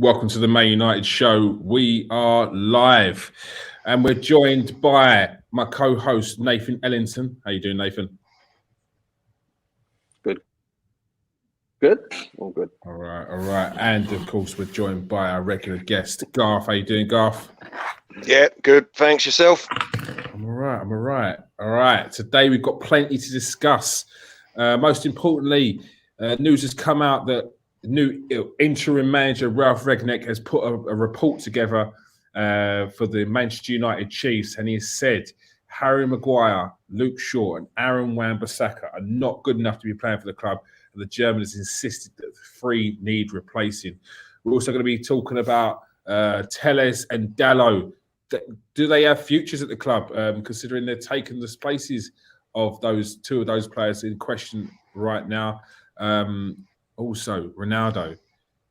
Welcome to the Man United show. We are live and we're joined by my co-host, Nathan Ellington. How you doing, Nathan? Good. All good. All right. And, of course, we're joined by our regular guest, Garf. How you doing, Garf? Yeah, good. Thanks. Yourself? I'm all right. All right. Today we've got plenty to discuss. Most importantly, news has come out that new interim manager Ralph Rangnick has put a report together for the Manchester United Chiefs, and he has said Harry Maguire, Luke Shaw, and Aaron Wambasaka are not good enough to be playing for the club. And the Germans insisted that the three need replacing. We're also going to be talking about Telles and Dalot. Do they have futures at the club, considering they're taking the spaces of two of those players in question right now? Also, Ronaldo,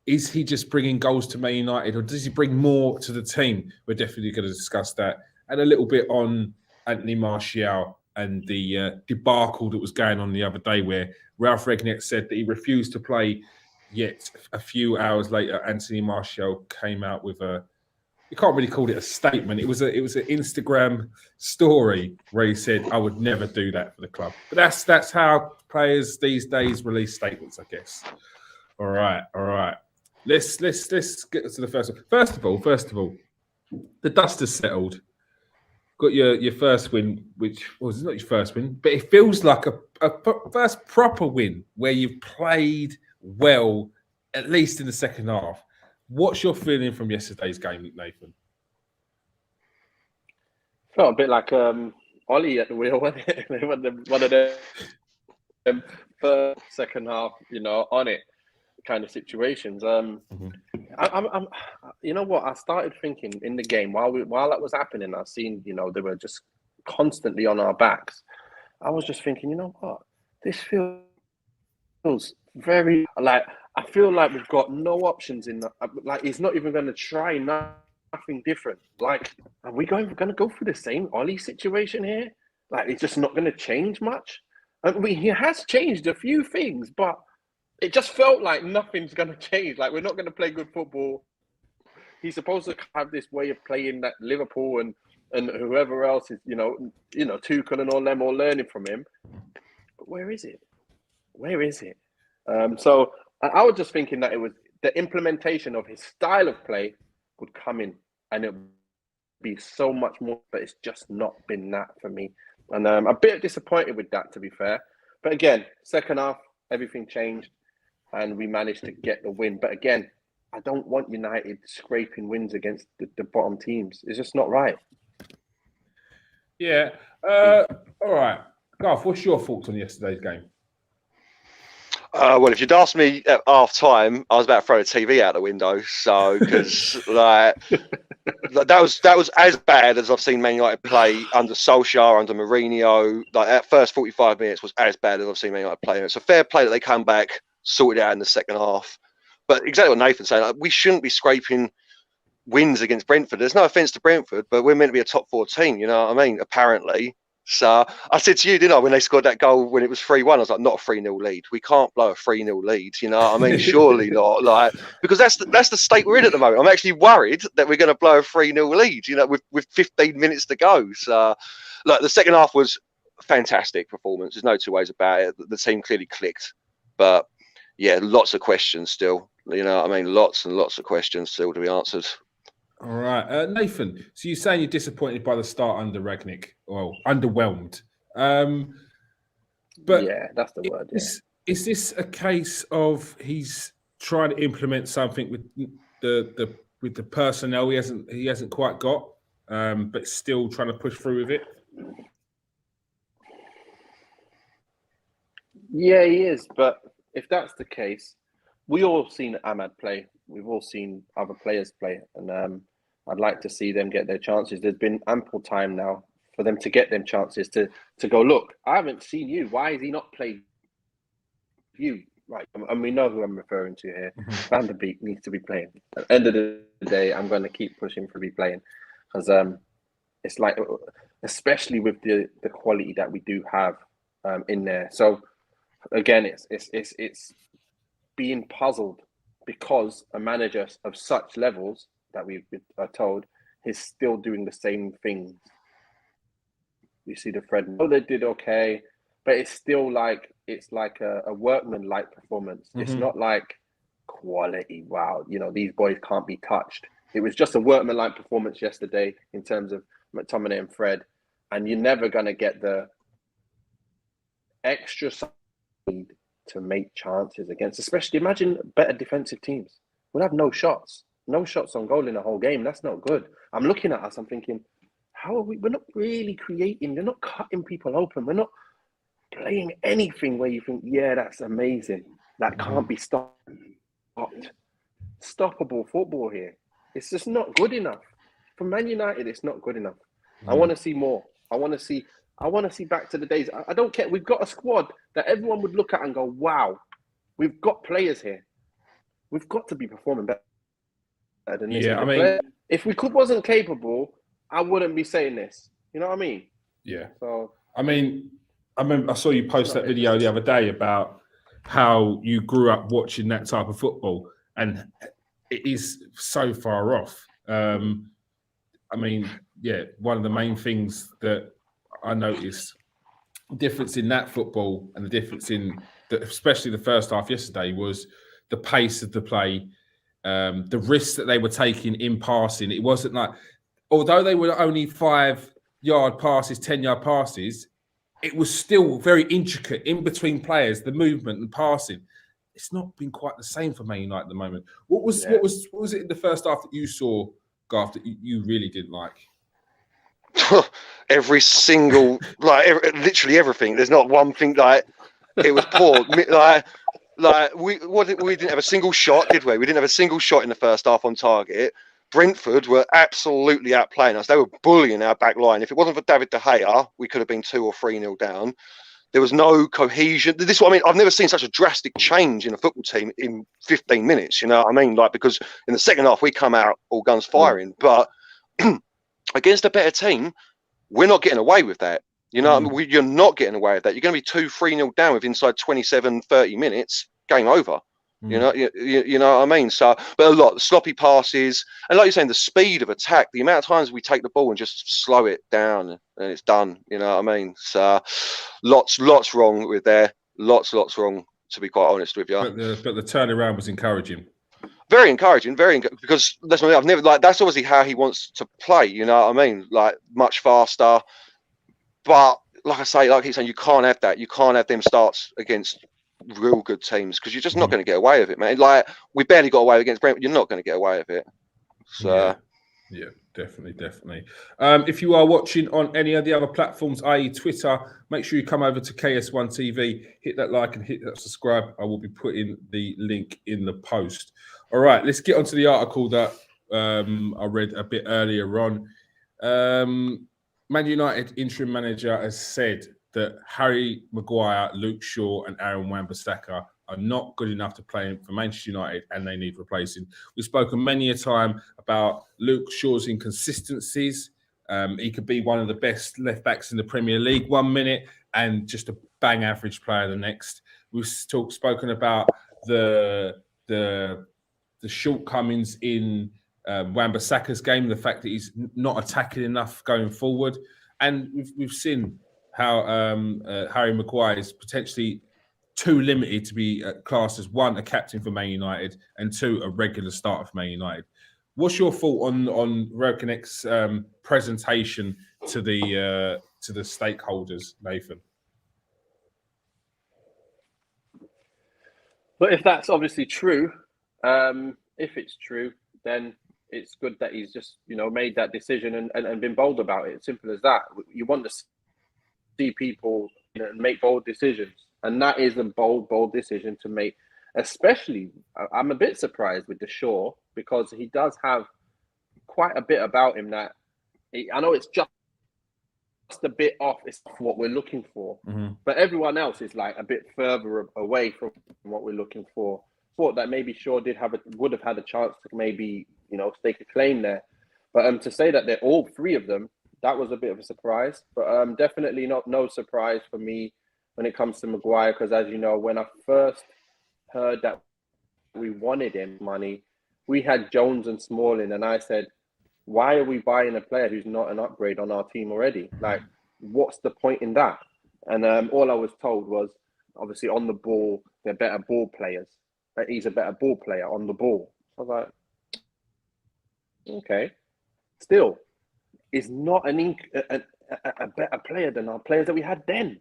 is he just bringing goals to Man United, or does he bring more to the team? We're definitely going to discuss that, and a little bit on Anthony Martial and the debacle that was going on the other day, where Ralph Rangnick said that he refused to play. Yet a few hours later, Anthony Martial came out with you can't really call it a statement. It was an Instagram story where he said, "I would never do that for the club." But that's how players these days release statements, I guess. All right. Let's get to the first one. First of all, the dust has settled. Got your first win, which was not your first win, but it feels like a first proper win where you've played well, at least in the second half. What's your feeling from yesterday's game, Nathan? Felt a bit like Ollie at the wheel, wasn't it? One of them first, second half, on it kind of situations. I'm you know what? I started thinking in the game while that was happening. I seen, they were just constantly on our backs. I was just thinking, you know what? This feels very like. I feel like we've got no options in that. Like, he's not even going to try nothing different. Like, are we going to go through the same Ollie situation here? Like, it's just not going to change much. I mean, he has changed a few things, but it just felt like nothing's going to change. Like, we're not going to play good football. He's supposed to have this way of playing that Liverpool and whoever else is, Tuchel and all them all learning from him. But where is it? So I was just thinking that it was the implementation of his style of play would come in and it would be so much more, but it's just not been that for me. And I'm a bit disappointed with that, to be fair. But again, second half, everything changed and we managed to get the win. But again, I don't want United scraping wins against the bottom teams. It's just not right. Yeah. All right. Garth, what's your thoughts on yesterday's game? Well, if you'd asked me at half time, I was about to throw the TV out the window. So, because that was as bad as I've seen Man United play under Solskjaer, under Mourinho. Like, that first 45 minutes was as bad as I've seen Man United play. It's a fair play that they come back, sorted it out in the second half. But exactly what Nathan's saying, like, we shouldn't be scraping wins against Brentford. There's no offence to Brentford, but we're meant to be a top four team. You know what I mean? Apparently. So I said to you, didn't I, when they scored that goal when it was 3-1, I was like, not a 3-0 lead. We can't blow a 3-0 lead. You know what I mean? Surely not. Like, because that's the state we're in at the moment. I'm actually worried that we're going to blow a 3-0 lead, with 15 minutes to go. So, like, the second half was fantastic performance. There's no two ways about it. The team clearly clicked. But, yeah, lots of questions still. You know what I mean? Lots and lots of questions still to be answered. All right. Nathan, so you're saying you're disappointed by the start under Rangnick. Well, underwhelmed. But yeah, that's the word. Yeah. Is this a case of he's trying to implement something with the personnel he hasn't quite got, but still trying to push through with it? Yeah, he is. But if that's the case, we all seen Ahmad play. We've all seen other players play, and I'd like to see them get their chances. There's been ample time now for them to get them chances to go, look, I haven't seen you. Why has he not played you? Right, and we know who I'm referring to here. Van der Beek needs to be playing. At the end of the day, I'm going to keep pushing for be playing because it's like, especially with the quality that we do have in there. So again, it's being puzzled because a manager of such levels that we are told is still doing the same things. You see the Fred. Oh, they did okay, but it's still like a workman-like performance. Mm-hmm. It's not like quality. Wow, these boys can't be touched. It was just a workman-like performance yesterday in terms of McTominay and Fred, and you're never gonna get the extra speed to make chances against. Especially, imagine better defensive teams. We'll have no shots on goal in the whole game. That's not good. I'm looking at us. I'm thinking, how are we? We're not really creating. They're not cutting people open. We're not playing anything where you think, yeah, that's amazing. That can't be stopped. Stoppable football here. It's just not good enough. For Man United, it's not good enough. I want to see more. I want to see back to the days. I don't care. We've got a squad that everyone would look at and go, wow, we've got players here. We've got to be performing better than this. Yeah, I mean, if we wasn't capable, I wouldn't be saying this. You know what I mean? Yeah. So I saw you post that video the other day about how you grew up watching that type of football, and it is so far off. One of the main things that I noticed, difference in that football and the difference in, especially the first half yesterday, was the pace of the play, the risks that they were taking in passing. It wasn't like, although they were only 5-yard passes, 10-yard passes, it was still very intricate in between players, the movement and passing. It's not been quite the same for Man United at the moment. What was it in the first half that you saw, Garf, that you really didn't like? Every single, literally everything. There's not one thing it was poor. We didn't have a single shot, did we? We didn't have a single shot in the first half on target. Brentford were absolutely outplaying us. They were bullying our back line. If it wasn't for David De Gea, we could have been 2 or 3-0 down. There was no cohesion. This is what I mean. I've never seen such a drastic change in a football team in 15 minutes. You know what I mean? Because in the second half, we come out all guns firing. But against a better team, we're not getting away with that. You know, you're not getting away with that. You're going to be 2-3-0 down with inside 27, 30 minutes. Game over. You know what I mean? So, but a lot of sloppy passes, and like you're saying, the speed of attack, the amount of times we take the ball and just slow it down, and it's done. You know what I mean? So, lots wrong with there. Lots wrong, to be quite honest with you. But the turnaround was encouraging. Very encouraging, because that's what I've never that's obviously how he wants to play. You know what I mean? Much faster. But like I keep saying, you can't have that. You can't have them starts against real good teams, because you're just not going to get away with it, man. We barely got away against Brentford. You're not going to get away with it. So yeah, definitely. If you are watching on any of the other platforms, i.e. Twitter, make sure you come over to KS1 TV, hit that like and hit that subscribe. I will be putting the link in the post. All right, let's get onto the article that I read a bit earlier on. Man United interim manager has said that Harry Maguire, Luke Shaw and Aaron Wan-Bissaka are not good enough to play for Manchester United, and they need replacing. We've spoken many a time about Luke Shaw's inconsistencies. He could be one of the best left-backs in the Premier League 1 minute and just a bang average player the next. We've spoken about the shortcomings in Wambasaka's game, the fact that he's not attacking enough going forward. And we've seen how Harry Maguire is potentially too limited to be classed as, 1, a captain for Man United, and 2, a regular starter for Man United. What's your thought on Rangnick's presentation to the stakeholders, Nathan? But if that's obviously true, if it's true, then it's good that he's just made that decision and been bold about it. Simple as that. You want to see people make bold decisions, and that is a bold decision to make. Especially, I'm a bit surprised with the Shaw, because he does have quite a bit about him that I know it's just a bit off. It's what we're looking for, but everyone else is a bit further away from what we're looking for. Thought that maybe Shaw would have had a chance to maybe stake a claim there, but to say that they're all 3 of them, that was a bit of a surprise. But definitely no surprise for me when it comes to Maguire, because as you know, when I first heard that we wanted him money. We had Jones and Smalling, and I said, why are we buying a player who's not an upgrade on our team already? Like, what's the point in that? And all I was told was, obviously, on the ball, they're better ball players. That he's a better ball player on the ball. I was like, okay. Still, is not a better player than our players that we had then.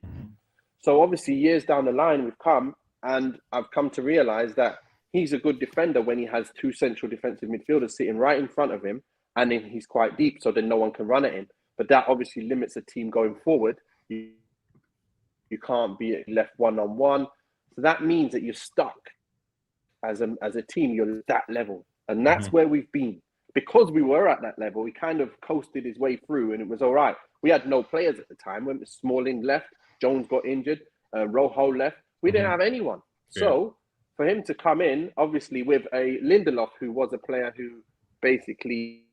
So obviously, years down the line, we've come, and I've come to realize that he's a good defender when he has two central defensive midfielders sitting right in front of him, and then he's quite deep, so then no one can run at him. But that obviously limits the team going forward. You can't be left one-on-one. So that means that you're stuck as a team. You're at that level, and that's where we've been. Because we were at that level, we kind of coasted his way through, and it was all right. We had no players at the time. When Smalling left, Jones got injured, Rojo left. We didn't have anyone. Yeah. So for him to come in, obviously with a Lindelof, who was a player who basically,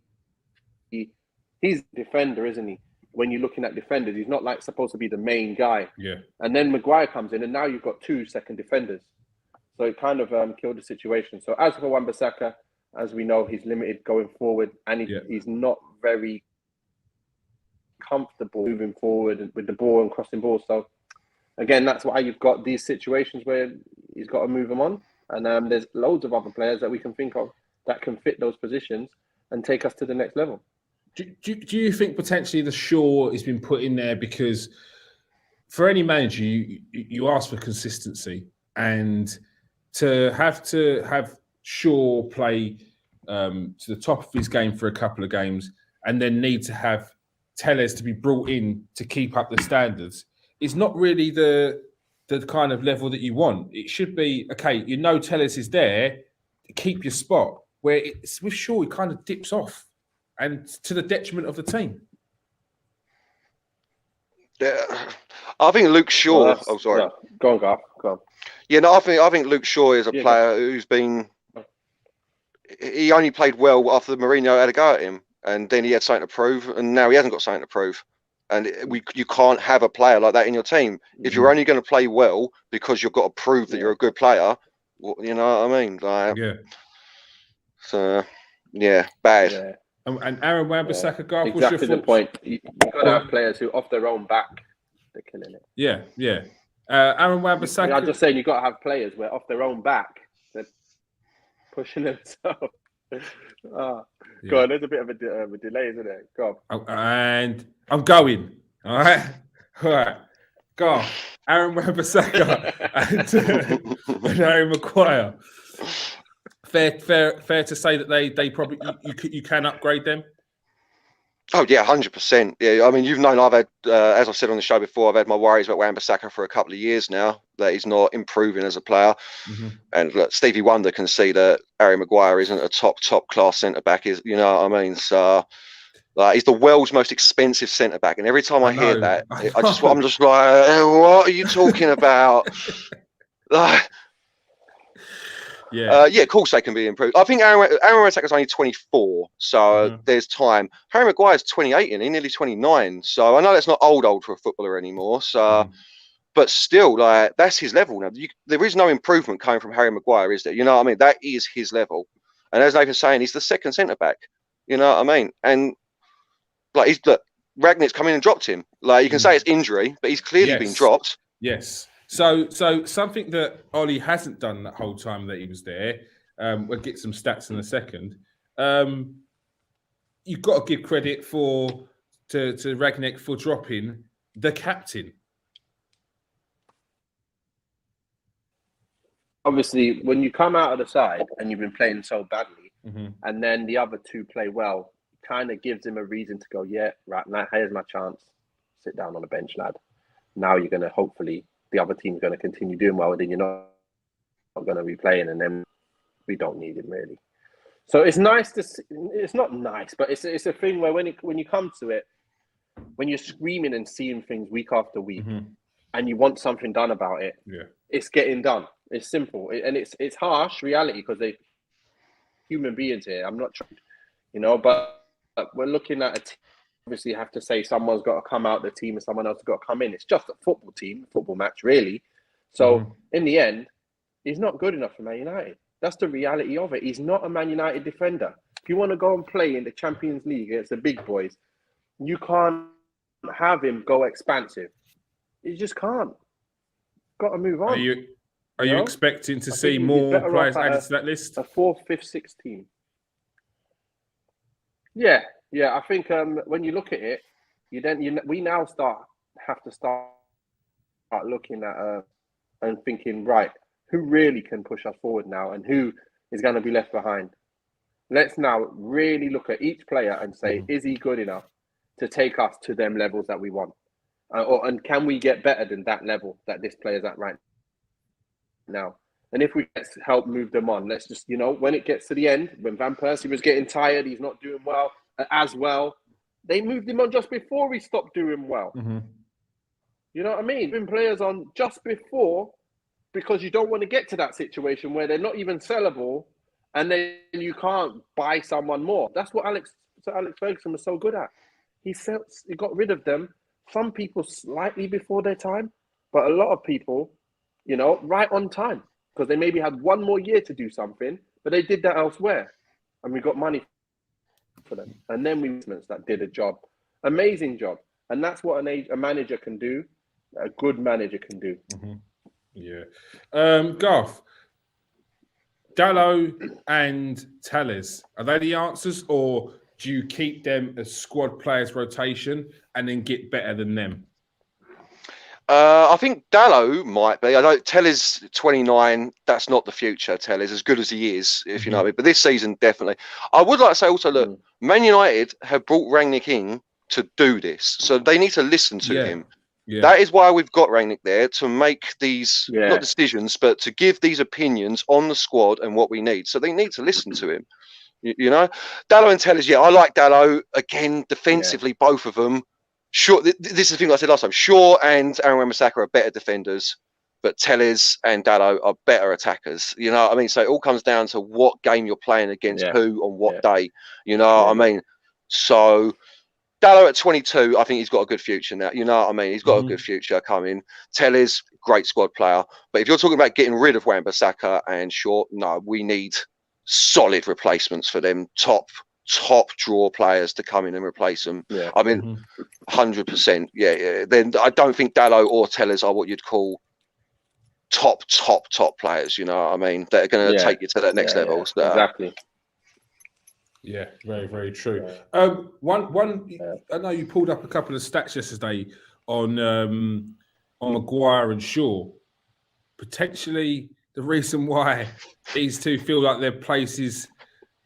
he's a defender, isn't he? When you're looking at defenders, he's not like supposed to be the main guy. Yeah. And then Maguire comes in, and now you've got two second defenders. So it kind of killed the situation. So as for Wambasaka, as we know, he's limited going forward, and he's not very comfortable moving forward with the ball and crossing balls. So again, that's why you've got these situations where he's got to move them on. And there's loads of other players that we can think of that can fit those positions and take us to the next level. Do you think potentially the Shaw has been put in there because for any manager, you ask for consistency, and to have Shaw play to the top of his game for a couple of games and then need to have Telles to be brought in to keep up the standards is not really the kind of level that you want. It should be, okay, Telles is there, keep your spot. Where it's with Shaw, he kind of dips off, and to the detriment of the team. Yeah, I think Luke Shaw. Sorry. No, go on, Garf. Go on. Yeah, no, I think Luke Shaw is a player who's been. He only played well after Mourinho had a go at him, and then he had something to prove, and now he hasn't got something to prove. And you can't have a player like that in your team. If you're only going to play well because you've got to prove that you're a good player, you know what I mean? Like, yeah. So, yeah, bad. Yeah. And Aaron Wambasaka, Garf, exactly the point. You've got to have players who, off their own back, they're killing it. Yeah, yeah. Aaron Wambasaka. I'm just saying, you've got to have players where off their own back, they're pushing themselves. Go on, there's a bit of a delay, isn't it? Go on. And I'm going. All right. Go. Aaron Wambasaka and Harry Maguire. Fair to say that they probably you can upgrade them. Oh yeah, 100%. Yeah, I mean, you've known I've had, as I've said on the show before, I've had my worries about Wambasaka for a couple of years now, that he's not improving as a player. And look, Stevie Wonder can see that Harry Maguire isn't a top class centre back. Is, you know what I mean? So he's the world's most expensive centre back, and every time I hear that, I'm just like, what are you talking about? Yeah, of course they can be improved. I think Aaron Wambasaka's only 24, so there's time. Harry Maguire's 28 and he's nearly 29, so I know that's not old for a footballer anymore. So, but still, like, that's his level now. There is no improvement coming from Harry Maguire, is there? You know what I mean? That is his level. And as Nathan's saying, he's the second centre back. You know what I mean? And like, Rangnick's come in and dropped him. Like, you can say it's injury, but he's clearly been dropped. Yes. So something that Ollie hasn't done that whole time that he was there, we'll get some stats in a second. You've got to give credit to Rangnick for dropping the captain. Obviously, when you come out of the side and you've been playing so badly, and then the other two play well, it kind of gives him a reason to go, yeah, right, now here's my chance. Sit down on the bench, lad. Now you're going to hopefully... the other team's going to continue doing well, and then you're not going to be playing, and then we don't need him really. So it's nice to see, it's not nice, but it's a thing where when you come to it, when you're screaming and seeing things week after week, and you want something done about it, it's getting done. It's simple, and it's harsh reality because they human beings here. I'm not trying, but we're looking at a team. Obviously, you have to say someone's got to come out the team and someone else has got to come in. It's just a football team, football match, really. So in the end, he's not good enough for Man United. That's the reality of it. He's not a Man United defender. If you want to go and play in the Champions League against the big boys, you can't have him go expansive. You just can't. Got to move on. Are you expecting to see more players added to that list? A 4th, 5th, 6th team. Yeah. I think when you look at it, we now have to start looking at and thinking, right, who really can push us forward now, and who is going to be left behind. Let's now really look at each player and say, is he good enough to take us to them levels that we want? And can we get better than that level that this player's at right now? And if we help move them on, let's just, when it gets to the end, when Van Persie was getting tired, he's not doing well as well. They moved him on just before he stopped doing well. Mm-hmm. You know what I mean? Moving players on just before, because you don't want to get to that situation where they're not even sellable, and then you can't buy someone more. That's what Sir Alex Ferguson was so good at. He got rid of them. Some people slightly before their time, but a lot of people, right on time, because they maybe had one more year to do something, but they did that elsewhere, and we got money for them. And then that did a job, amazing job, and that's what a manager can do. A good manager can do. Mm-hmm. Yeah. Garf, Dalot and Telles, are they the answers, or do you keep them as squad players rotation and then get better than them? I think Dalot might be. I know Telles 29. That's not the future. Telles, as good as he is, if you know what I mean. But this season, definitely. I would like to say also, look, Man United have brought Rangnick in to do this, so they need to listen to him. Yeah. That is why we've got Rangnick there, to make these not decisions, but to give these opinions on the squad and what we need. So they need to listen to him. Dalot and Telles, I like Dalot. Again, defensively, both of them. Sure, this is the thing I said last time. Shaw and Aaron Wambasaka are better defenders, but Telles and Dalot are better attackers. You know what I mean? So it all comes down to what game you're playing against who on what day. You know what I mean? So Dalot at 22, I think he's got a good future now. You know what I mean? He's got a good future coming. Telles, great squad player. But if you're talking about getting rid of Wambasaka and Shaw, no, we need solid replacements for them. Top draw players to come in and replace them. Yeah. I mean, 100%. Yeah. Then I don't think Dalot or Telles are what you'd call top players. You know what I mean? That are going to take you to that next level. So, exactly. Yeah, very, very true. One. I know you pulled up a couple of stats yesterday on Maguire and Shaw. Potentially the reason why these two feel like their place is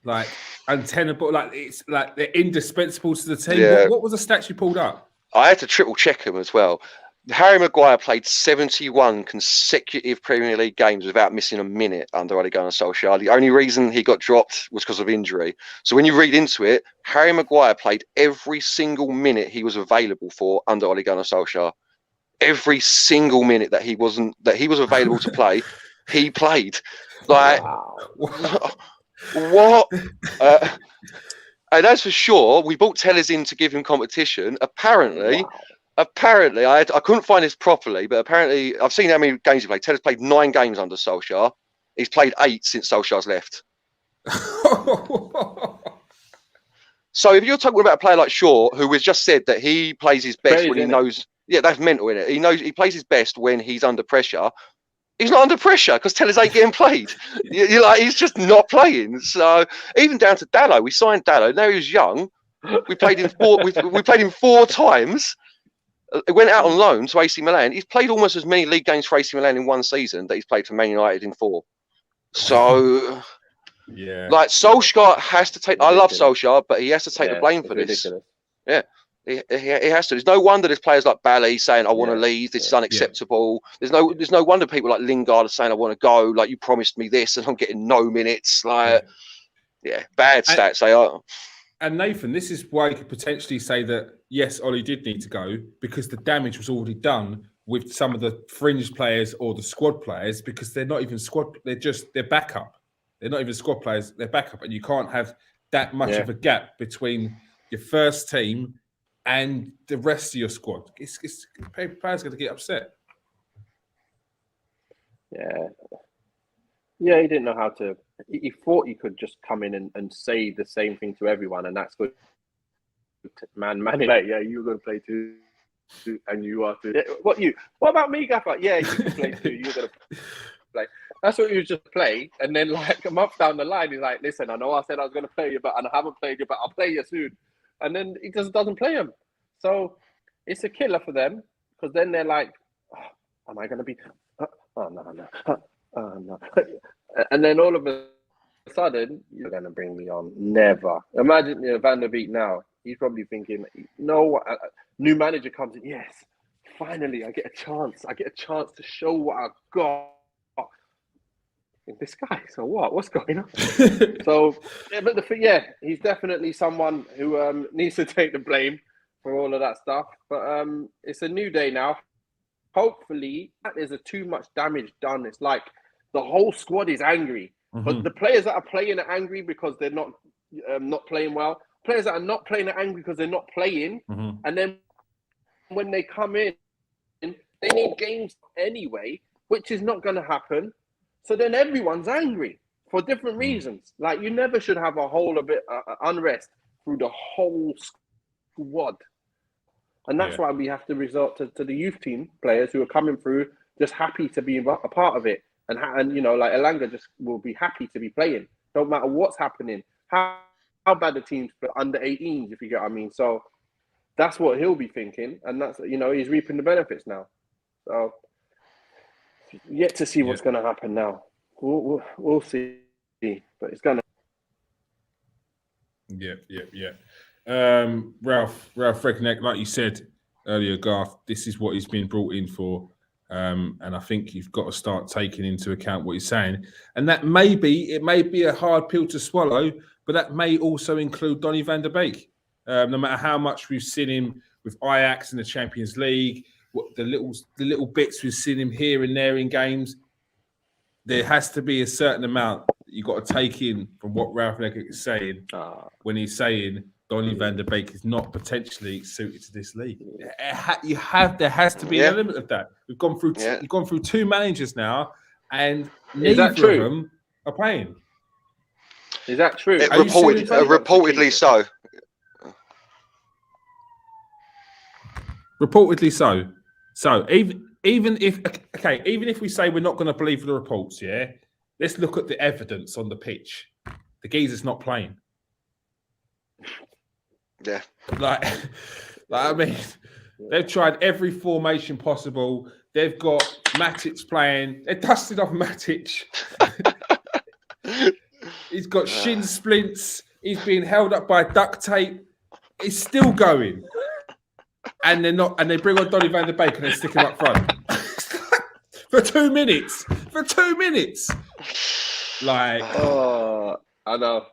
like untenable, like it's like they're indispensable to the team. Yeah. What was the stats you pulled up? I had to triple check them as well. Harry Maguire played 71 consecutive Premier League games without missing a minute under Ole Gunnar Solskjaer. The only reason he got dropped was because of injury. So when you read into it, Harry Maguire played every single minute he was available for under Ole Gunnar Solskjaer. Every single minute that he was available to play, he played. Like what? And as for sure, we brought Telles in to give him competition. Apparently, I couldn't find this properly, but apparently I've seen how many games he played. Telles played 9 games under Solskjaer. He's played 8 since Solskjaer's left. So if you're talking about a player like Shaw, who has just said that he plays his best when he knows, that's mental, isn't it? He knows he plays his best when he's under pressure. He's not under pressure because Telles ain't getting played. You're like, he's just not playing. So even down to Dalot, we signed Dalot. Now he was young. We played him 4. we played him 4 times. He went out on loan to AC Milan. He's played almost as many league games for AC Milan in one season that he's played for Man United in 4. So, like Solskjaer has to take. I love Solskjaer, but he has to take the blame for this. Ridiculous. Yeah, he has to. There's no wonder there's players like Bally saying, "I want to leave. This is unacceptable." There's no wonder people like Lingard are saying, "I want to go." Like, you promised me this, and I'm getting no minutes. Like, bad stats they are. And Nathan, this is why you could potentially say that, yes, Ollie did need to go, because the damage was already done with some of the fringe players or the squad players, because they're not even squad, they're backup. They're not even squad players, they're backup. And you can't have that much of a gap between your first team and the rest of your squad. Players going to get upset. Yeah, he didn't know how to. He thought he could just come in and say the same thing to everyone, and that's good. Man, like, yeah, you're going to play too, and you are too. What about me, Gaffer? Yeah, you can play too. You're going to play. That's what he was just play, and then like a month down the line, he's like, "Listen, I know I said I was going to play you, and I haven't played you, but I'll play you soon." And then he just doesn't play him. So it's a killer for them because then they're like, "Am I going to be? Oh no. Oh, no." And then all of a sudden, you're going to bring me on. Never. Imagine Van der Beek now. He's probably thinking, no, new manager comes in. Yes, finally, I get a chance. I get a chance to show what I've got. This guy, so what? What's going on? So, but he's definitely someone who needs to take the blame for all of that stuff. But it's a new day now. Hopefully, there's too much damage done. It's like the whole squad is angry, but the players that are playing are angry because they're not playing well. Players that are not playing are angry because they're not playing. And then when they come in, they need games anyway, which is not going to happen. So then everyone's angry for different reasons. Like you never should have a whole of it unrest through the whole squad. And that's why we have to resort to the youth team players who are coming through just happy to be a part of it. And you know, like Elanga just will be happy to be playing. Don't matter what's happening. How bad the team's under 18s, if you get what I mean. So that's what he'll be thinking. And that's, you know, he's reaping the benefits now. So yet to see what's going to happen now. We'll see. But it's going to. Yeah. Ralph Rangnick, like you said earlier, Garth, this is what he's been brought in for. And I think you've got to start taking into account what he's saying. And that may be a hard pill to swallow, but that may also include Donny van der Beek. No matter how much we've seen him with Ajax in the Champions League, what the little bits we've seen him here and there in games, there has to be a certain amount that you've got to take in from what Ralph Rangnick is saying when he's saying Donny van der Beek is not potentially suited to this league. There has to be an element of that. We've gone through two managers now, and neither of them are playing. Is that true? Reportedly so. Reportedly so. So even if we say we're not going to believe the reports, let's look at the evidence on the pitch. The geezer's not playing. Yeah. Like I mean, they've tried every formation possible. They've got Matic playing. They dusted off Matic. He's got shin splints. He's being held up by duct tape. It's still going. And they're not. And they bring on Donny van der Beek and they stick him up front for 2 minutes. For 2 minutes. Like, I know.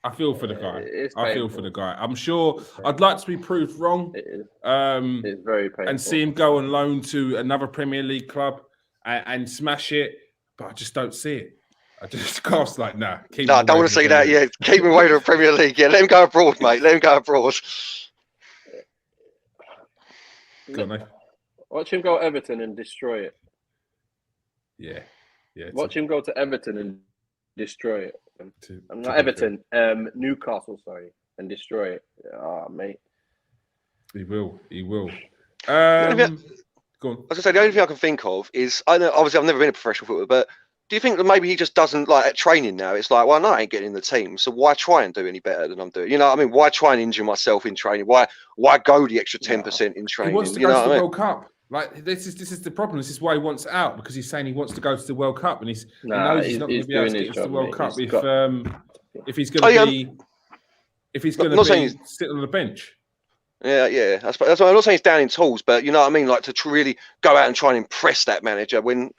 I feel for the guy. I feel for the guy. I'm sure I'd like to be proved wrong. It's very painful. And see him go on loan to another Premier League club and smash it, but I just don't see it. I just cast like, nah. No, I don't want to see that. Yeah, keep him away from the Premier League. Yeah, let him go abroad, mate. Let him go abroad. Go on, mate. Watch him go to Everton and destroy it. Yeah. Watch him go to Everton and destroy it. Not Everton, Newcastle, and destroy it. Oh, mate. He will. Go on. I was going to say, the only thing I can think of is, I know, obviously I've never been a professional footballer, but do you think that maybe he just doesn't, like, at training now, it's like, well, no, I ain't getting in the team, so why try and do any better than I'm doing? You know what I mean? Why try and injure myself in training? Why go the extra 10% in training? He wants to go to the World Cup. Like, this is the problem. This is why he wants out, because he's saying he wants to go to the World Cup, and he knows he's not going to be able to get to the World Cup if he's going to be sitting on the bench. Yeah. That's what I'm not saying he's down in tools, but you know what I mean? Like, to really go out and try and impress that manager when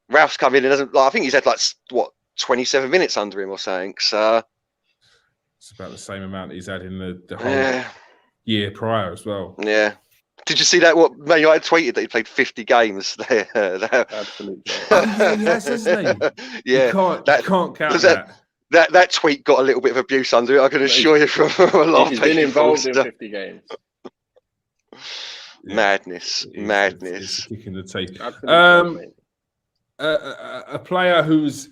Ralph's come in and doesn't. Like, I think he's had 27 minutes under him or something. So it's about the same amount he's had in the whole year prior as well. Yeah. Did you see that? What Man United tweeted that he played 50 games there. Absolutely. Yes, isn't he? Yeah. You can't count that. That tweet got a little bit of abuse under it. I can assure you from a lot of people. He's been involved in 50 games. Madness. It's kicking the teeth. a player who's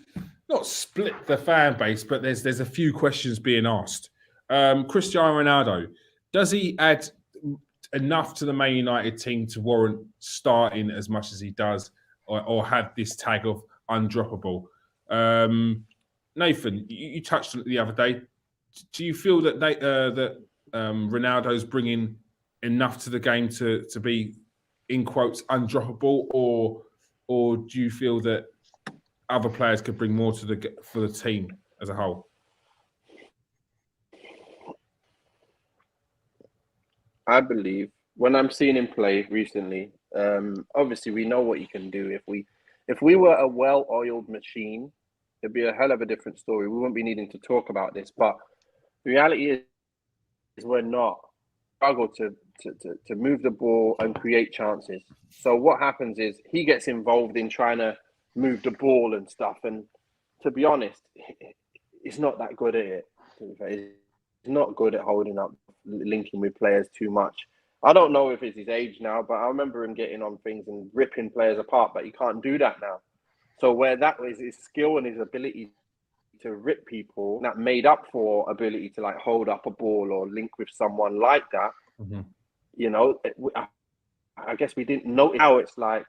not split the fan base, but there's a few questions being asked. Cristiano Ronaldo, does he add enough to the Man United team to warrant starting as much as he does, or have this tag of undroppable? Nathan, you touched on it the other day. Do you feel that Ronaldo's bringing enough to the game to be, in quotes, undroppable, or do you feel that other players could bring more for the team as a whole? I believe when I'm seeing him play recently, obviously we know what he can do. If we were a well-oiled machine, it'd be a hell of a different story. We wouldn't be needing to talk about this. But the reality is we're not. Struggle to move the ball and create chances. So what happens is he gets involved in trying to move the ball and stuff. And to be honest, he's not that good at it. He's not good at holding up, linking with players too much. I don't know if it's his age now, but I remember him getting on things and ripping players apart, but he can't do that now. So where that was his skill and his ability to rip people, that made up for ability to like hold up a ball or link with someone like that. Mm-hmm. You know, I guess we didn't notice how it's like,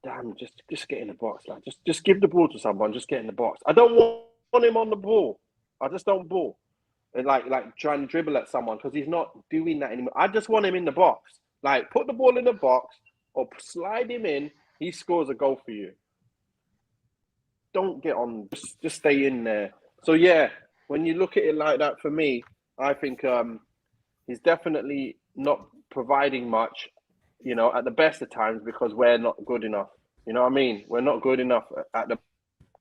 damn, just get in the box. Like, just give the ball to someone, just get in the box. I don't want him on the ball. I just don't ball. And like trying to dribble at someone, because he's not doing that anymore. I just want him in the box. Like, put the ball in the box or slide him in. He scores a goal for you. Don't get on. Just stay in there. So yeah, when you look at it like that, for me, I think he's definitely not providing much, you know, at the best of times, because we're not good enough. You know what I mean? We're not good enough at the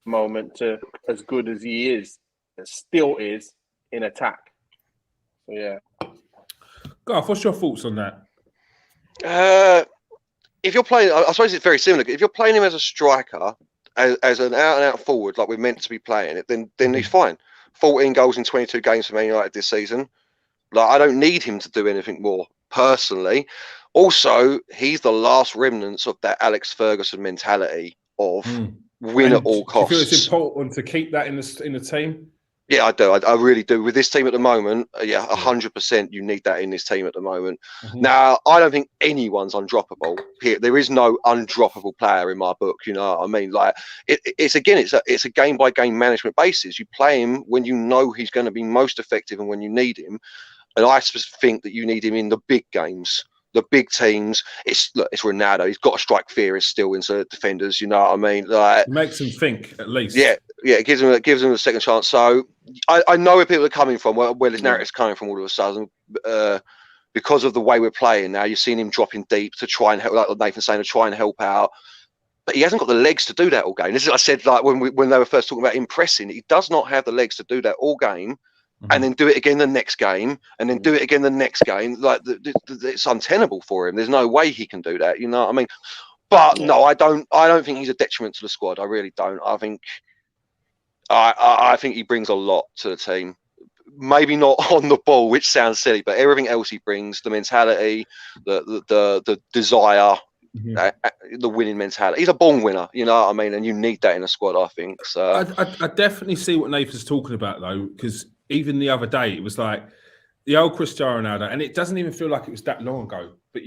moment to as good as he is, still is, in attack. So yeah. Garf, what's your thoughts on that? If you're playing, I suppose it's very similar. If you're playing him as a striker, as an out-and-out forward, like we're meant to be playing it, then he's fine. 14 goals in 22 games for Man United this season. Like, I don't need him to do anything more, personally. Also, he's the last remnants of that Alex Ferguson mentality of win at all costs. Do you feel it's important to keep that in the team? Yeah, I do. I really do. With this team at the moment, 100% you need that in this team at the moment. Mm-hmm. Now, I don't think anyone's undroppable. There is no undroppable player in my book, you know what I mean? Like, it's a game-by-game management basis. You play him when you know he's going to be most effective and when you need him. And I think that you need him in the big games. The big teams, it's Ronaldo. He's got to strike fear still into defenders. You know what I mean? Like, it makes them think, at least. Yeah. It gives them a second chance. So I know where people are coming from. Where this narrative's coming from all of a sudden, because of the way we're playing now. You're seeing him dropping deep to try and help, like Nathan's saying, to try and help out. But he hasn't got the legs to do that all game. This is what I said, like when they were first talking about him pressing. He does not have the legs to do that all game. And then do it again the next game, and then do it again the next game. Like, it's untenable for him. There's no way he can do that. You know what I mean? But no, I don't think he's a detriment to the squad. I really don't. I think he brings a lot to the team. Maybe not on the ball, which sounds silly, but everything else he brings, the mentality, the desire, the winning mentality. He's a born winner, you know what I mean? And you need that in a squad, I think. So I definitely see what Nathan's talking about, though, because even the other day, it was like the old Cristiano Ronaldo, and it doesn't even feel like it was that long ago, but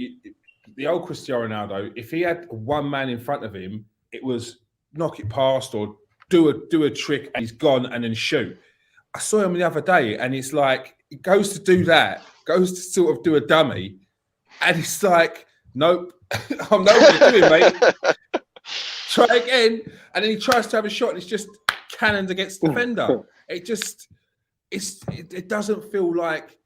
the old Cristiano Ronaldo, if he had one man in front of him, it was knock it past or do a trick and he's gone and then shoot. I saw him the other day, and it's like he goes to do that, goes to sort of do a dummy, and it's like, nope, I'm not going to do it, mate. Try again, and then he tries to have a shot, and it's just cannoned against the defender. It doesn't feel like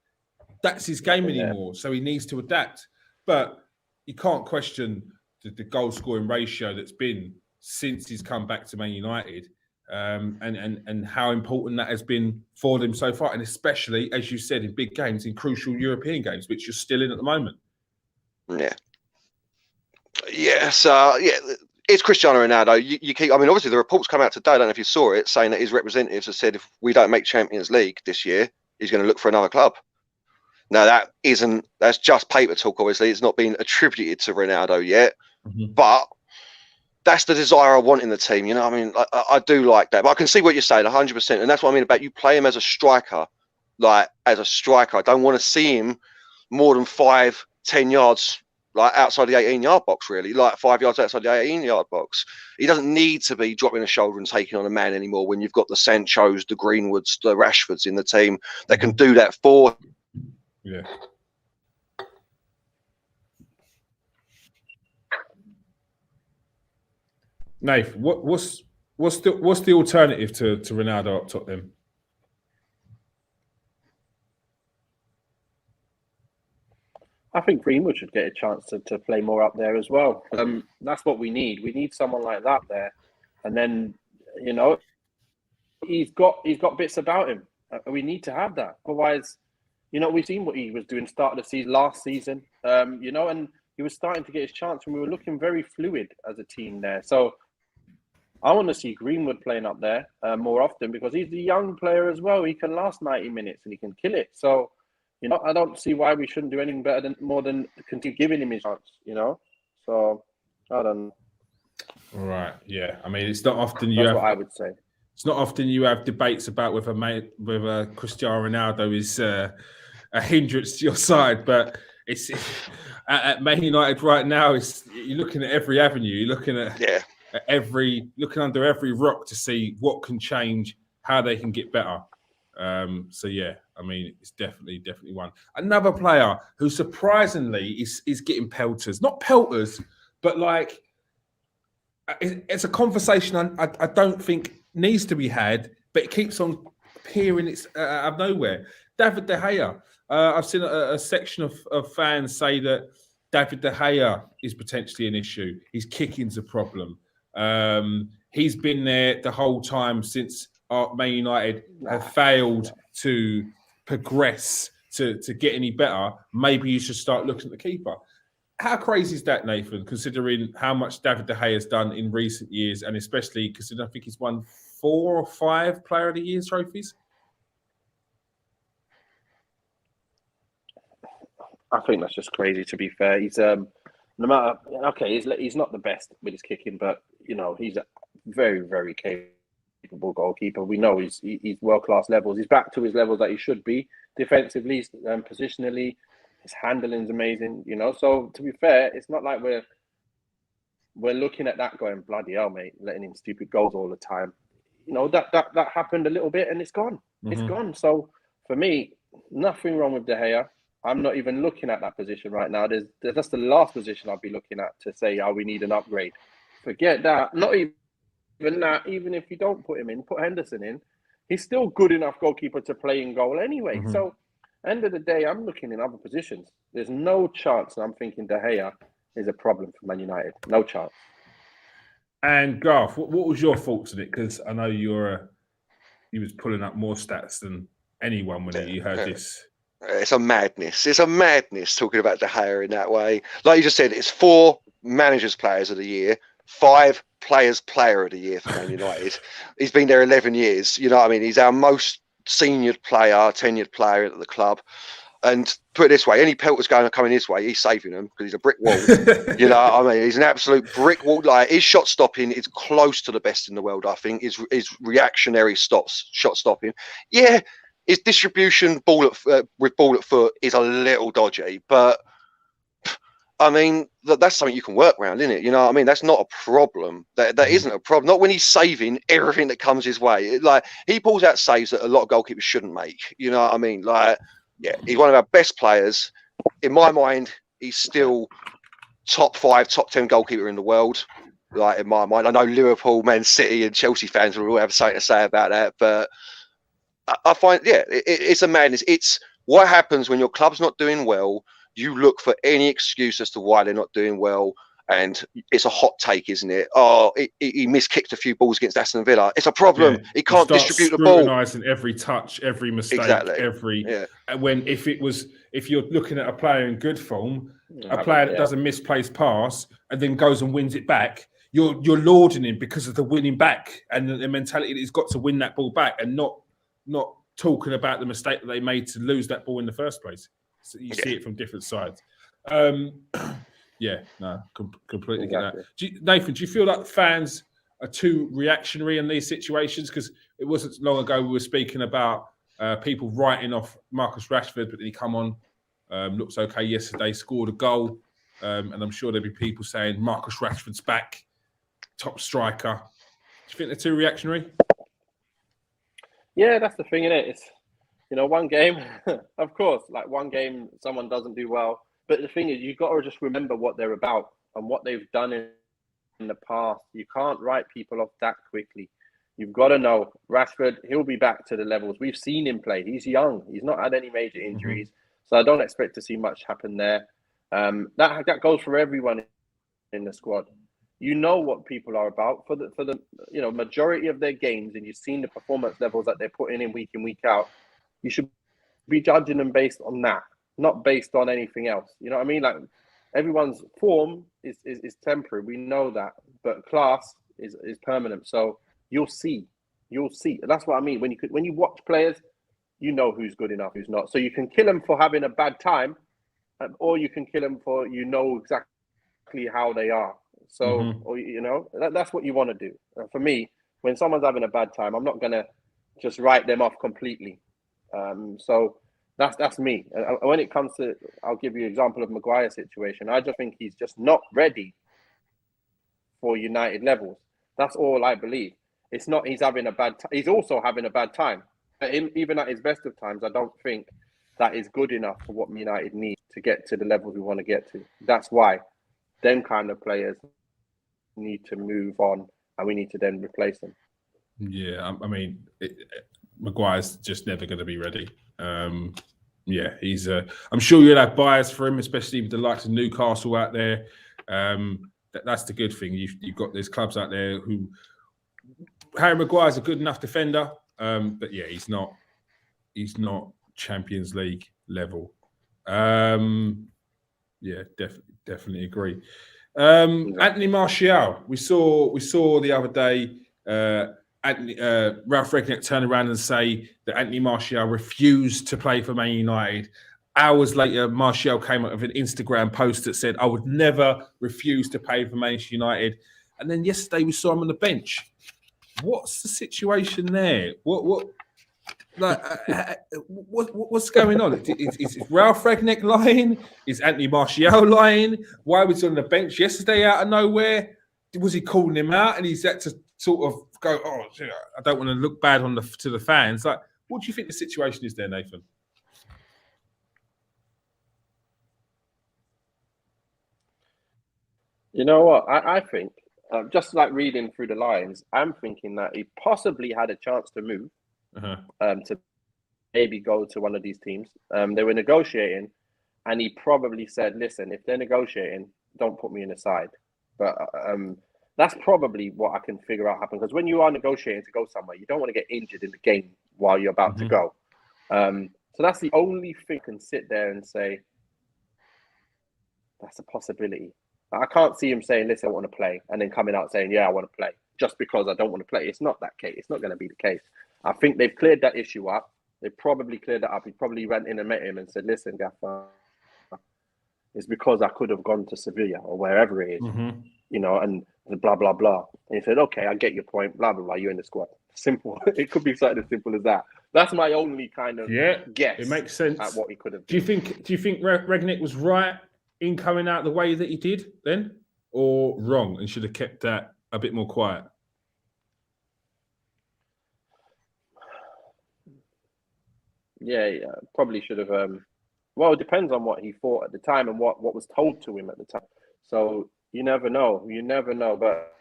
that's his game anymore, so he needs to adapt. But you can't question the goal scoring ratio that's been since he's come back to Man United, and how important that has been for them so far, and especially, as you said, in big games, in crucial European games, which you're still in at the moment. It's Cristiano Ronaldo. You keep. I mean, obviously, the reports come out today. I don't know if you saw it, saying that his representatives have said if we don't make Champions League this year, he's going to look for another club. Now, that's just paper talk. Obviously, it's not been attributed to Ronaldo yet, but that's the desire I want in the team. You know what I mean? I do like that. But I can see what you're saying 100%. And that's what I mean about you play him as a striker. Like, as a striker, I don't want to see him more than 5-10 yards like outside the 18-yard box, really, like 5 yards outside the 18-yard box. He doesn't need to be dropping a shoulder and taking on a man anymore when you've got the Sanchos, the Greenwoods, the Rashfords in the team that can do that for. Yeah. Nath, what's the alternative to Ronaldo up top then? I think Greenwood should get a chance to play more up there as well. That's what we need. We need someone like that there, and then he's got bits about him. We need to have that. Otherwise, we've seen what he was doing start of the season last season. And he was starting to get his chance, and we were looking very fluid as a team there. So I want to see Greenwood playing up there more often because he's a young player as well. He can last 90 minutes and he can kill it. So. I don't see why we shouldn't do anything better more than continue giving him his chance, So, I don't know. Right, yeah. I mean, it's not often That's what I would say. It's not often you have debates about whether Cristiano Ronaldo is a hindrance to your side, but it's at Man United right now. You're looking at every avenue. You're looking at looking under every rock to see what can change, how they can get better. So yeah, I mean, it's definitely one. Another player who surprisingly is getting pelters, not pelters, but like it's a conversation I don't think needs to be had, but it keeps on appearing. It's out of nowhere. David De Gea. I've seen a section of fans say that David De Gea is potentially an issue. His kicking's a problem. He's been there the whole time since Man United have failed to progress to get any better. Maybe you should start looking at the keeper. How crazy is that, Nathan, considering how much David De Gea has done in recent years, and especially considering I think he's won 4 or 5 Player of the Year trophies? I think that's just crazy, to be fair. He's no matter, okay, he's not the best with his kicking, but he's a very, very capable goalkeeper. We know he's world-class levels. He's back to his levels that he should be defensively, positionally. His handling is amazing, So to be fair, it's not like we're looking at that going, bloody hell, mate, letting in stupid goals all the time. That happened a little bit and it's gone. Mm-hmm. It's gone. So for me, nothing wrong with De Gea. I'm not even looking at that position right now. That's the last position I'll be looking at to say, we need an upgrade. Forget that. Not even that. Even if you don't put him in, put Henderson in, he's still good enough goalkeeper to play in goal anyway. Mm-hmm. So end of the day, I'm looking in other positions. There's no chance, and I'm thinking De Gea is a problem for Man United. No chance. And Garf, what was your thoughts on it? Because I know he was pulling up more stats than anyone when you heard this. It's a madness. It's a madness talking about De Gea in that way. Like you just said, it's 4 managers' players of the year, 5 players' player of the year for Man United. He's been there 11 years. You know what I mean? He's our most senior player, tenured player at the club. And put it this way, any pelters coming his way, he's saving them because he's a brick wall. You know what I mean? He's an absolute brick wall. Like, his shot stopping is close to the best in the world, I think. His reactionary shot stopping. Yeah, his distribution with ball at foot is a little dodgy, but I mean, that's something you can work around, isn't it? You know what I mean? That's not a problem. That isn't a problem. Not when he's saving everything that comes his way. Like, he pulls out saves that a lot of goalkeepers shouldn't make. You know what I mean? Like, yeah, he's one of our best players. In my mind, he's still top 5, top 10 goalkeeper in the world. Like, in my mind, I know Liverpool, Man City, and Chelsea fans will all have something to say about that, but I find, it's a madness. It's what happens when your club's not doing well. You look for any excuse as to why they're not doing well, and it's a hot take, isn't it? Oh, he miskicked a few balls against Aston Villa. It's a problem. Yeah. He can't distribute the ball. Scrutinising every touch, every mistake, if you're looking at a player in good form, a player that does a misplaced pass and then goes and wins it back, you're lauding him because of the winning back and the mentality that he's got to win that ball back, and not talking about the mistake that they made to lose that ball in the first place. So you see it from different sides. Yeah, no, completely Exactly. get that. Nathan, do you feel like fans are too reactionary in these situations? Because it wasn't long ago we were speaking about people writing off Marcus Rashford, but then he come on, looks okay yesterday, scored a goal, and I'm sure there'll be people saying Marcus Rashford's back, top striker. Do you think they're too reactionary? Yeah, that's the thing, innit? It's, one game, of course, like one game, someone doesn't do well. But the thing is, you've got to just remember what they're about and what they've done in the past. You can't write people off that quickly. You've got to know Rashford, he'll be back to the levels. We've seen him play. He's young. He's not had any major injuries. So I don't expect to see much happen there. That goes for everyone in the squad. You know what people are about for the majority of their games, and you've seen the performance levels that they're putting in week out. You should be judging them based on that, not based on anything else. You know what I mean? Like, everyone's form is temporary. We know that, but class is permanent. So you'll see. That's what I mean. When you watch players, you know who's good enough, who's not. So you can kill them for having a bad time, or you can kill them for exactly how they are. So, that's what you want to do. For me, when someone's having a bad time, I'm not gonna just write them off completely. So that's me. When it comes to, I'll give you an example of Maguire's situation. I just think he's just not ready for United levels. That's all I believe. It's not he's having a bad time. He's also having a bad time. But even at his best of times, I don't think that is good enough for what United need to get to the levels we want to get to. That's why them kind of players need to move on, and we need to then replace them. Yeah, I mean, Maguire's just never going to be ready. He's. I'm sure you'll have bias for him, especially with the likes of Newcastle out there. That's the good thing. You've got these clubs out there who. Harry Maguire's a good enough defender, but yeah, he's not Champions League level. Definitely agree. Anthony Martial, we saw the other day. Ralph Rangnick turn around and say that Anthony Martial refused to play for Man United. Hours later, Martial came up with an Instagram post that said, "I would never refuse to play for Manchester United." And then yesterday we saw him on the bench. What's the situation there? What's going on? Is Ralph Rangnick lying? Is Anthony Martial lying? Why was he on the bench yesterday out of nowhere? Was he calling him out and he's had to sort of go, "Oh, I don't want to look bad to the fans"? Like, what do you think the situation is there, Nathan? You know what? I think, just like reading through the lines, I'm thinking that he possibly had a chance to move, to maybe go to one of these teams. They were negotiating, and he probably said, "Listen, if they're negotiating, don't put me in the side." But that's probably what I can figure out happened. Because when you are negotiating to go somewhere, you don't want to get injured in the game while you're about to go. So that's the only thing I can sit there and say, that's a possibility. I can't see him saying, "Listen, I want to play," and then coming out saying, "Yeah, I want to play," just because I don't want to play. It's not that case. It's not going to be the case. I think they've cleared that issue up. They probably cleared that up. He probably went in and met him and said, "Listen, Gaffer, it's because I could have gone to Sevilla or wherever it is, and blah, blah, blah." And he said, "Okay, I get your point, blah, blah, blah, you're in the squad." Simple. It could be something as simple as that. That's my only kind of guess. It makes sense at what he could have done. Do you think Rangnick was right in coming out the way that he did then, or wrong and should have kept that a bit more quiet? Yeah, probably should have. Well, it depends on what he thought at the time and what was told to him at the time. So you never know. But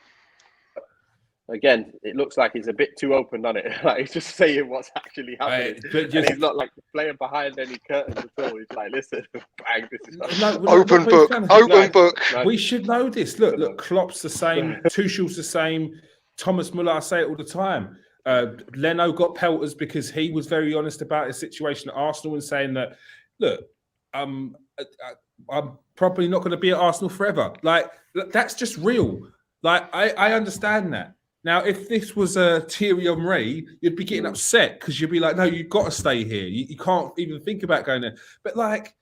again, it looks like he's a bit too open, doesn't it? Like, he's just saying what's actually happening. And he's not like playing behind any curtains at all. He's like, "Listen, bang, this is open book. We should know this. Look, Klopp's the same, Tuchel's the same, Thomas Muller, I say it all the time. Leno got pelters because he was very honest about his situation at Arsenal and saying that, "Look, I'm probably not going to be at Arsenal forever." Like, that's just real. Like, I understand that. Now, if this was a Thierry Henry, you'd be getting upset because you'd be like, "No, you've got to stay here. You can't even think about going there." But like,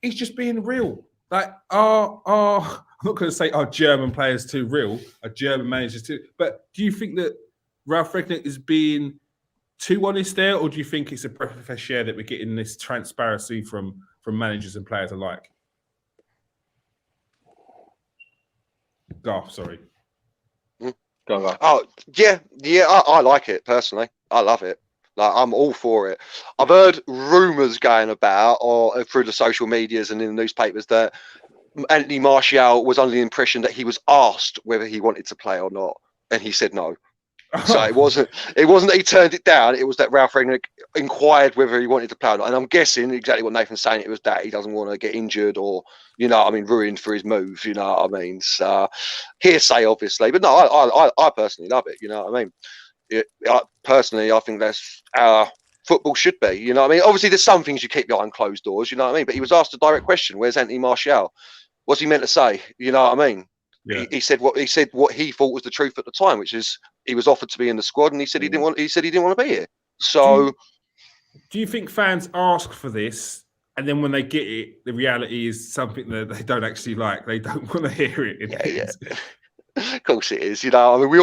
he's just being real. like, I'm not going to say are German players too real, are German managers too, but do you think that Ralf Rangnick is being too honest there, or do you think it's a breath of fresh air that we're getting this transparency from managers and players alike? Garf, sorry. Go on. Oh, yeah, I like it personally. I love it. Like, I'm all for it. I've heard rumours going about, or through the social medias and in the newspapers, that Anthony Martial was under the impression that he was asked whether he wanted to play or not, and he said no. So it wasn't that he turned it down. It was that Ralf Rangnick inquired whether he wanted to play or not. And I'm guessing exactly what Nathan's saying. It was that he doesn't want to get injured or, ruined for his move. You know what I mean? So hearsay, obviously, but no, I personally love it. You know what I mean? Personally, I think that's how football should be. You know what I mean? Obviously, there's some things you keep behind closed doors. You know what I mean? But he was asked a direct question: "Where's Anthony Martial?" What's he meant to say? You know what I mean? Yeah. He said what he thought was the truth at the time, which is he was offered to be in the squad, and he said he didn't want to be here. So, do you think fans ask for this, and then when they get it, the reality is something that they don't actually like? They don't want to hear it. Yeah. Of course it is. You know, I mean, we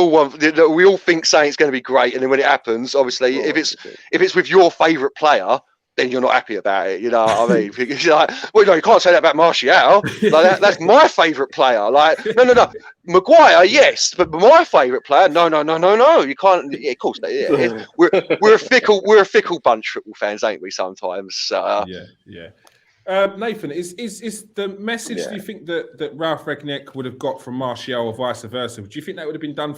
all think saying it's going to be great, and then when it happens, obviously, if it's with your favourite player, then you're not happy about it. You know what I mean? Because you're like, well, no, you can't say that about Martial. Like that's my favourite player. Like, no. Maguire, yes, but my favourite player, no. You can't. Yeah, of course, yeah. We're a fickle bunch, football fans, ain't we? Sometimes. Yeah. Nathan, is the message? Do you think that Ralf Rangnick would have got from Martial or vice versa? Do you think that would have been done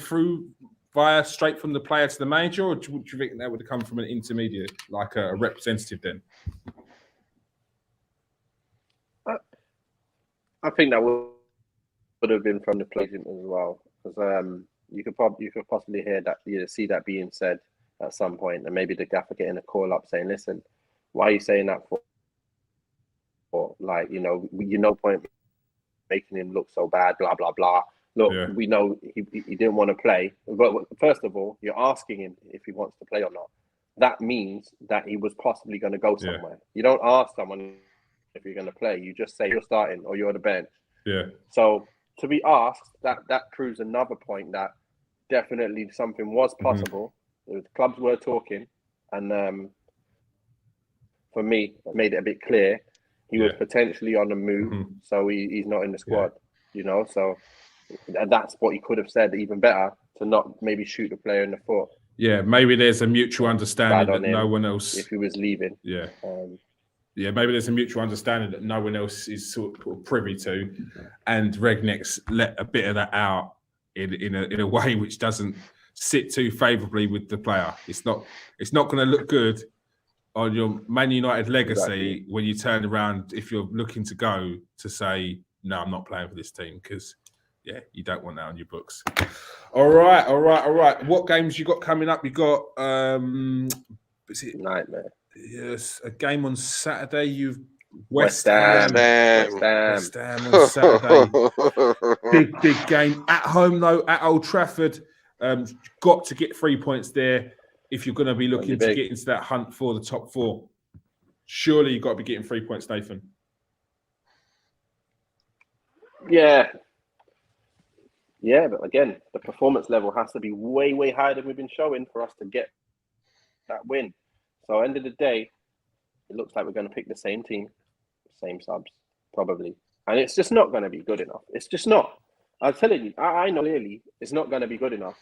via straight from the player to the manager, or do you think that would have come from an intermediate, like a representative then? I think that would have been from the player as well, because you could possibly see that being said at some point, and maybe the gaffer getting a call up saying, "Listen, why are you saying that for? Or like, point making him look so bad, blah blah blah." Look, we know he didn't want to play. But first of all, you're asking him if he wants to play or not. That means that he was possibly going to go somewhere. You don't ask someone if you're going to play. You just say you're starting or you're on the bench. Yeah. So to be asked, that proves another point that definitely something was possible. The clubs were talking, and for me, it made it a bit clear he was potentially on the move. So he's not in the squad. So. And that's what he could have said even better, to not maybe shoot the player in the foot. Yeah, maybe there's a mutual understanding that no one else... If he was leaving. Yeah. Maybe there's a mutual understanding that no one else is sort of privy to, and Rangnick's let a bit of that out in a way which doesn't sit too favourably with the player. It's not going to look good on your Man United legacy when you turn around, if you're looking to go, to say, no, I'm not playing for this team, because... yeah, you don't want that on your books. All right. What games you got coming up? You got is it nightmare? Yes, a game on Saturday. You've West Ham on Saturday. big game at home though, at Old Trafford. Got to get 3 points there if you're going to be looking to get into that hunt for the top four. Surely you've got to be getting 3 points, Nathan. Yeah, but again, the performance level has to be way, way higher than we've been showing for us to get that win. So, end of the day, it looks like we're going to pick the same team, same subs, probably. And it's just not going to be good enough. It's just not. I'm telling you, I know clearly it's not going to be good enough.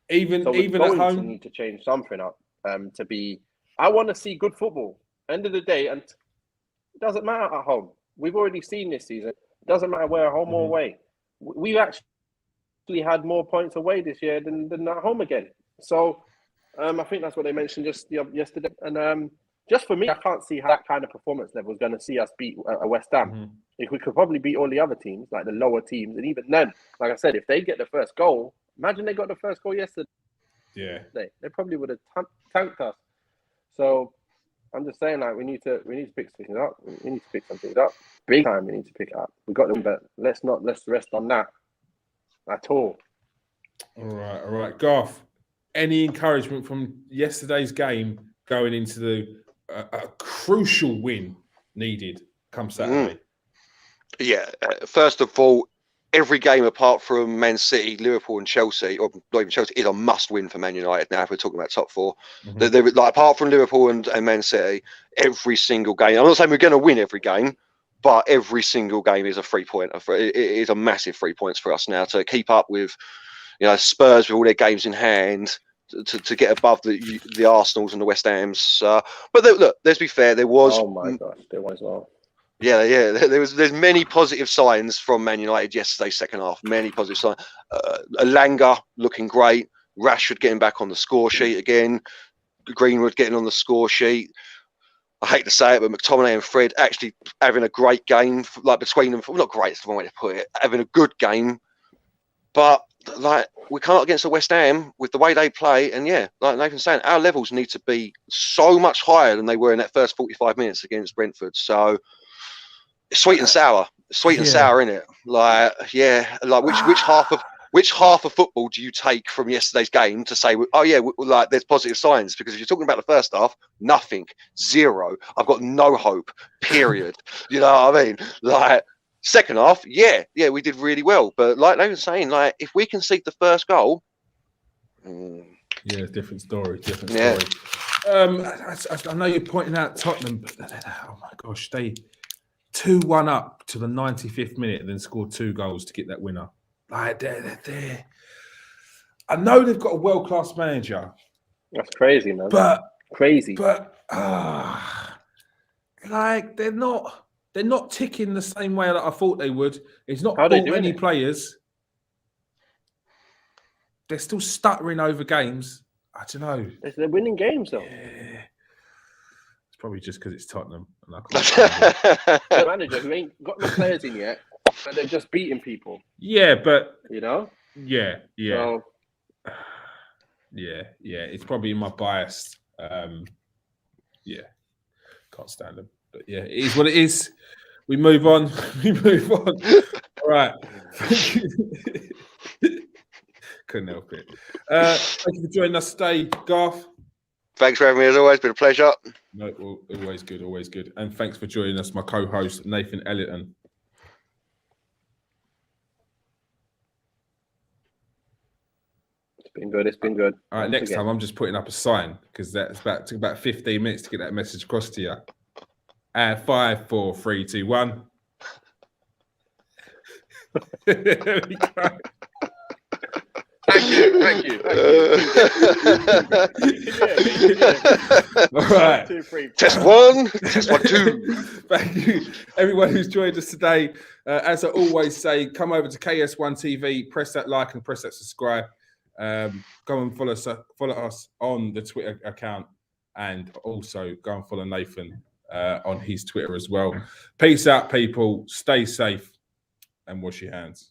Even at home? To need to change something up to be... I want to see good football. End of the day, and it doesn't matter at home. We've already seen this season. It doesn't matter where, home or away. We've actually had more points away this year than at home again. So I think that's what they mentioned just yesterday. And just for me, I can't see how that kind of performance level is going to see us beat a West Ham. If we could probably beat all the other teams, like the lower teams. And even then, like I said, if they get the first goal, imagine they got the first goal yesterday. Yeah. They probably would have tanked us. So I'm just saying, like, we need to pick something up. We need to pick something up. Big time, we need to pick it up. We got them, but let's rest on that at all. All right. Garf, any encouragement from yesterday's game going into a crucial win needed come Saturday? Yeah, first of all, every game apart from Man City, Liverpool, and Chelsea, or not even Chelsea, is a must-win for Man United. Now, if we're talking about top four, like apart from Liverpool and Man City, every single game. I'm not saying we're going to win every game, but every single game is a 3-point. It is a massive 3 points for us now to keep up with, Spurs with all their games in hand. To get above the Arsenals and the West Hams, but look, let's be fair. There was. Oh my gosh, there was well. Yeah. There's many positive signs from Man United yesterday, second half. Many positive signs. Elanga looking great. Rashford getting back on the score sheet again. Greenwood getting on the score sheet. I hate to say it, but McTominay and Fred actually having a great game, like between them. Not great, it's the wrong way to put it. Having a good game, but like we can't against the West Ham with the way they play. And yeah, like Nathan's saying, our levels need to be so much higher than they were in that first 45 minutes against Brentford. So. Sweet and sour, in it. Like, yeah, like which half of football do you take from yesterday's game to say, oh yeah, like there's positive signs? Because if you're talking about the first half, nothing, zero. I've got no hope. Period. You know what I mean? Like second half, yeah, we did really well. But like they were saying, like if we concede the first goal, yeah, different story. I know you're pointing out Tottenham, but oh my gosh, they 2-1 up to the 95th minute and then scored 2 goals to get that winner. Like they're I know they've got a world-class manager. That's crazy, man. But like they're not ticking the same way that I thought they would. It's not bought any players. They're still stuttering over games. I don't know. They're winning games though. Yeah. Probably just because it's Tottenham. And the manager who ain't got no players in yet, but they're just beating people. Yeah, but Yeah. So, yeah. It's probably my bias. Yeah, can't stand them. But yeah, it is what it is. We move on. All right. Couldn't help it. Thank you for joining us today, Garf. Thanks for having me as always. Been a pleasure. No, always good. And thanks for joining us, my co-host, Nathan Ellington. It's been good. All right, next time I'm just putting up a sign because took about 15 minutes to get that message across to you. And 5, 4, 3, 2, 1. There we go. Thank you. All right. 2, 3, Test 1, test 1, 2. Thank you, everyone who's joined us today. As I always say, come over to KS1 TV, press that like and press that subscribe. Go and follow us on the Twitter account, and also go and follow Nathan on his Twitter as well. Peace out, people. Stay safe and wash your hands.